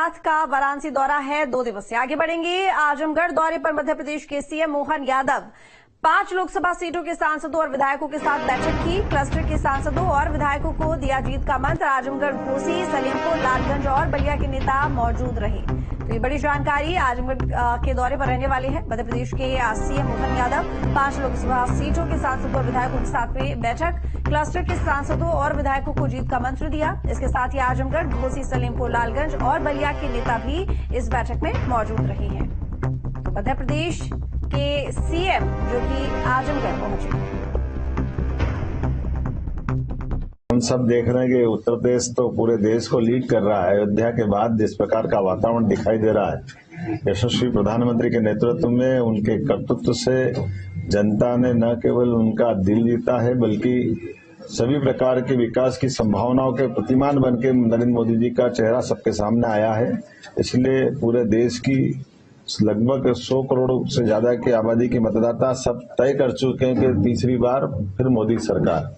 नाथ का वाराणसी दौरा है 2 दिवसीय। आगे बढ़ेंगे। आजमगढ़ दौरे पर मध्य प्रदेश के सीएम मोहन यादव 5 लोकसभा सीटों के सांसदों और विधायकों के साथ बैठक की। क्लस्टर के सांसदों और विधायकों को दिया जीत का मंत्र। आजमगढ़, घोसी, सलेमपुर, लालगंज और बलिया के नेता मौजूद रहे। तो ये बड़ी जानकारी आजमगढ़ के दौरे पर रहने वाले हैं मध्य प्रदेश के सीएम मोहन यादव। 5 लोकसभा सीटों के सांसदों और विधायकों के साथ में बैठक। क्लस्टर के सांसदों और विधायकों को जीत का मंत्र दिया। इसके साथ ही आजमगढ़, घोसी, सलेमपुर, लालगंज और बलिया के नेता भी इस बैठक में मौजूद रहे हैं। तो मध्य प्रदेश के सीएम जो कि आजमगढ़ पहुंचे। हम सब देख रहे हैं कि उत्तर प्रदेश तो पूरे देश को लीड कर रहा है। अयोध्या के बाद जिस प्रकार का वातावरण दिखाई दे रहा है, यशस्वी प्रधानमंत्री के नेतृत्व में, उनके कर्तृत्व से जनता ने न केवल उनका दिल जीता है, बल्कि सभी प्रकार के विकास की संभावनाओं के प्रतिमान बन के नरेंद्र मोदी जी का चेहरा सबके सामने आया है। इसलिए पूरे देश की लगभग 100 करोड़ से ज्यादा की आबादी के मतदाता सब तय कर चुके हैं कि तीसरी बार फिर मोदी सरकार।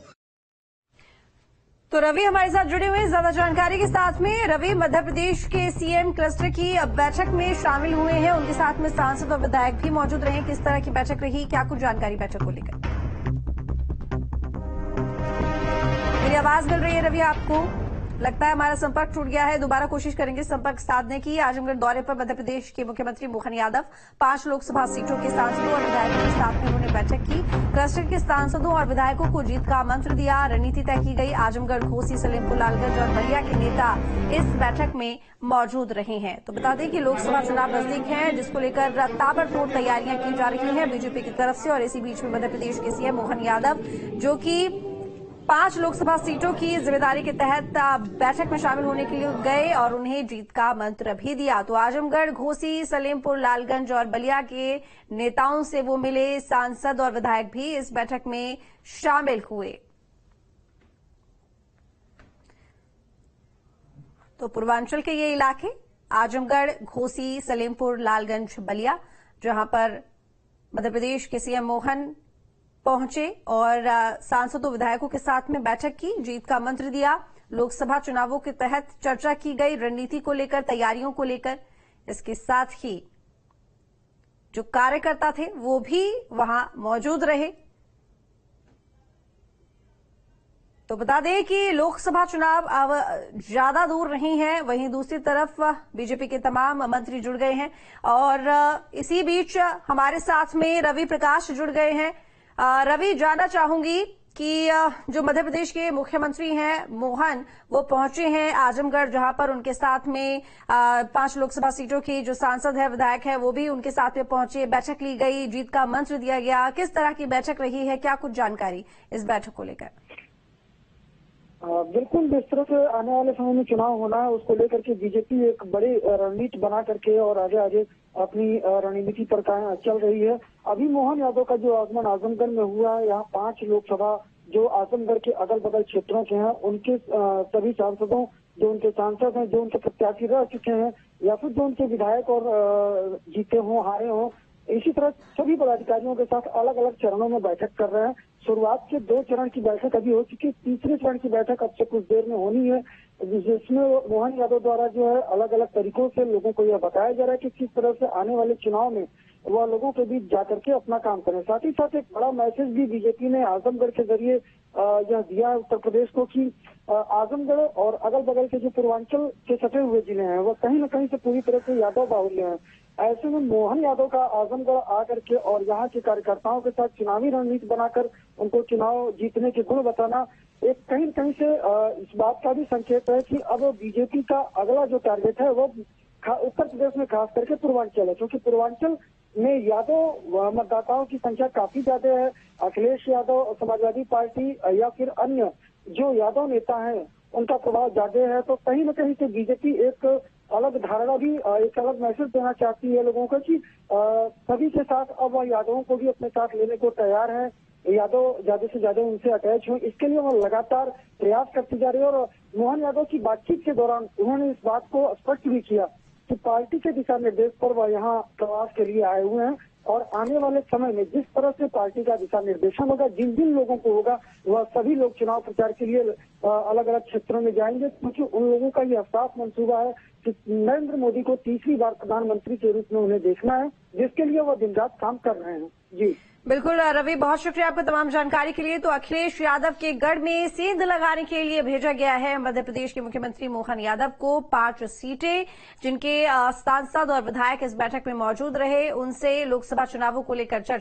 तो रवि हमारे साथ जुड़े हुए ज्यादा जानकारी के साथ में। रवि, मध्य प्रदेश के सीएम क्लस्टर की बैठक में शामिल हुए हैं, उनके साथ में सांसद और विधायक भी मौजूद रहे। किस तरह की बैठक रही, क्या कुछ जानकारी बैठक को लेकर? मेरी आवाज मिल रही है रवि आपको? लगता है हमारा संपर्क टूट गया है। दोबारा कोशिश करेंगे संपर्क साधने की। आजमगढ़ दौरे पर मध्य प्रदेश के मुख्यमंत्री मोहन यादव 5 लोकसभा सीटों के सांसदों और विधायकों के साथ में उन्होंने बैठक की। क्लस्टर के सांसदों और विधायकों को जीत का मंत्र दिया। रणनीति तय की गई। आजमगढ़, घोसी, सलेमपुर, लालगंज और बलिया के नेता इस बैठक में मौजूद रहे हैं। तो बता दें कि लोकसभा चुनाव नजदीक है, जिसको लेकर ताबड़तोड़ तैयारियां की जा रही हैं बीजेपी की तरफ से। और इसी बीच में मध्य प्रदेश के सीएम मोहन यादव जो कि 5 लोकसभा सीटों की जिम्मेदारी के तहत बैठक में शामिल होने के लिए गए और उन्हें जीत का मंत्र भी दिया। तो आजमगढ़, घोसी, सलेमपुर, लालगंज और बलिया के नेताओं से वो मिले। सांसद और विधायक भी इस बैठक में शामिल हुए। तो पूर्वांचल के ये इलाके आजमगढ़, घोसी, सलेमपुर, लालगंज, बलिया, जहां पर मध्य प्रदेश के सीएम मोहन पहुंचे और सांसदों विधायकों के साथ में बैठक की, जीत का मंत्र दिया। लोकसभा चुनावों के तहत चर्चा की गई रणनीति को लेकर, तैयारियों को लेकर। इसके साथ ही जो कार्यकर्ता थे वो भी वहां मौजूद रहे। तो बता दें कि लोकसभा चुनाव अब ज्यादा दूर नहीं है। वहीं दूसरी तरफ बीजेपी के तमाम मंत्री जुड़ गए हैं और इसी बीच हमारे साथ में रवि प्रकाश जुड़ गए हैं। रवि, जानना चाहूंगी कि जो मध्य प्रदेश के मुख्यमंत्री हैं मोहन, वो पहुंचे हैं आजमगढ़, जहां पर उनके साथ में 5 लोकसभा सीटों की जो सांसद है, विधायक है, वो भी उनके साथ में पहुंचे। बैठक ली गई, जीत का मंत्र दिया गया। किस तरह की बैठक रही है, क्या कुछ जानकारी इस बैठक को लेकर? बिल्कुल, जिस तरह से आने वाले समय में चुनाव होना है, उसको लेकर के बीजेपी एक बड़ी रणनीति बना करके और आगे आगे अपनी रणनीति पर चल रही है। अभी मोहन यादव का जो आगमन आजमगढ़ में हुआ है, यहाँ 5 लोकसभा जो आजमगढ़ के अगल बगल क्षेत्रों के हैं, उनके सभी सांसदों, जो उनके सांसद हैं, जो उनके प्रत्याशी रह चुके हैं या फिर जो उनके विधायक और जीते हों, हारे हों, इसी तरह सभी पदाधिकारियों के साथ अलग अलग चरणों में बैठक कर रहे हैं। शुरुआत के 2 चरण की बैठक अभी हो चुकी है। तीसरे चरण की बैठक अब से कुछ देर में होनी है, जिसमें मोहन यादव द्वारा जो है अलग अलग तरीकों से लोगों को यह बताया जा रहा है कि किस तरह से आने वाले चुनाव में वह लोगों के बीच जाकर के अपना काम करें। साथ ही साथ एक बड़ा मैसेज भी बीजेपी ने आजमगढ़ के जरिए यह दिया है उत्तर प्रदेश को कि आजमगढ़ और अगल बगल के जो पूर्वांचल के सटे हुए जिले हैं, वह कहीं न कहीं से पूरी तरह से यादव बाहुल्य हैं। ऐसे में मोहन यादव का आजमगढ़ आकर के और यहाँ के कार्यकर्ताओं के साथ चुनावी रणनीति बनाकर उनको चुनाव जीतने के गुण बताना एक कहीं न कहीं से इस बात का भी संकेत है कि अब बीजेपी का अगला जो टारगेट है वो उत्तर प्रदेश में खास करके पूर्वांचल है, क्योंकि पूर्वांचल में यादव मतदाताओं की संख्या काफी ज्यादा है। अखिलेश यादव, समाजवादी पार्टी या फिर अन्य जो यादव नेता हैं, उनका प्रभाव ज्यादा है। तो कहीं न कहीं से बीजेपी एक अलग धारणा भी, एक अलग मैसेज देना चाहती है लोगों को कि सभी के साथ अब वह यादवों को भी अपने साथ लेने को तैयार है। यादव ज्यादा से ज्यादा उनसे अटैच हो, इसके लिए वह लगातार प्रयास करती जा रही है। और मोहन यादव की बातचीत के दौरान उन्होंने इस बात को स्पष्ट भी किया कि पार्टी के दिशा निर्देश पर वह यहाँ प्रवास के लिए आए हुए हैं और आने वाले समय में जिस तरह से पार्टी का दिशा निर्देशन होगा, जिन जिन लोगों को होगा, वह सभी लोग चुनाव प्रचार के लिए अलग अलग क्षेत्रों में जाएंगे, क्योंकि उन लोगों का यह साफ मंसूबा है कि नरेंद्र मोदी को तीसरी बार प्रधानमंत्री के रूप में उन्हें देखना है, जिसके लिए वह दिन रात काम कर रहे हैं। जी बिल्कुल रवि, बहुत शुक्रिया आपको तमाम जानकारी के लिए। तो अखिलेश यादव के गढ़ में सेंध लगाने के लिए भेजा गया है मध्य प्रदेश के मुख्यमंत्री मोहन यादव को 5 सीटें, जिनके सांसद और विधायक इस बैठक में मौजूद रहे, उनसे लोकसभा चुनावों को लेकर चर्चा